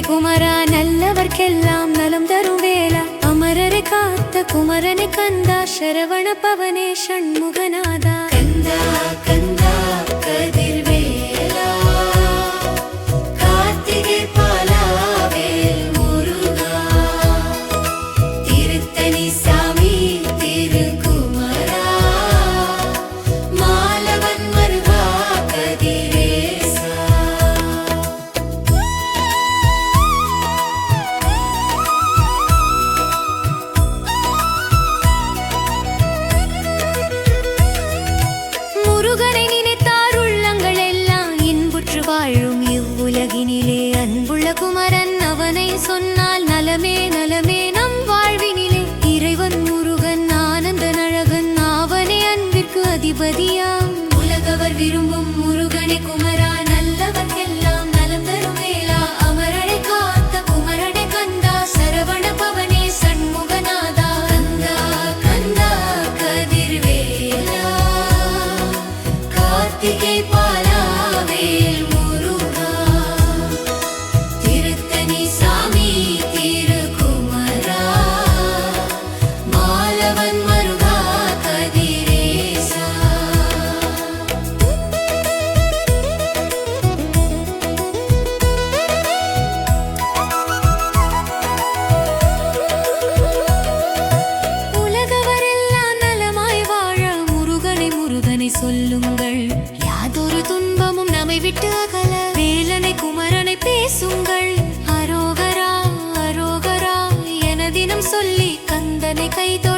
குமரா நல்லவர்க்கெல்லாம் நலம் தரும் வேளா அமரரை காத்த குமரனை கந்தா சரவண பவனே ஷண்முகநாதா கந்தா கந்தா கதிர்வேலா கார்த்திகை பாலா வேல் முருகா திருத்தணி சாமி திருக்குமரா மாலவன் மருகா கதிரேசா முருகனை நினைத்தார் உள்ளங்கள் எல்லாம் இன்புற்று வாழும் இவ்வுலகினிலே அன்புள்ள குமரன் அவனை சொன்னால் நலமே நலமே நம் வாழ்வினிலே இறைவன் முருகன் ஆனந்த நழகன் அவனே அன்பிற்கு அதிபதியாம் உலகவர் விரும்பும் முருகனை குமரா நல்லவர்க்கெல்லாம் நலம் தரும் வேளா அமரரை காத்த குமரனை கந்தா சரவண பவனே சண்முகநாதா கந்தா கந்தா கதிர்வேலா கார்த்திகை பாலா வேல் முருகா திருத்தணி சாமி திருக்குமரா மாலவன் மருகா கதிரேசா உலகவரெல்லாம் நலமாய் வாழ முருகனை முருகனை சொல்லுங்கள் யாதொரு துன்பமும் நம்மை விட்டு அகல வேலனை குமரனை பேசுங்கள் அரோகரா அரோகரா என தினம் சொல்லி கந்தனை கைதோ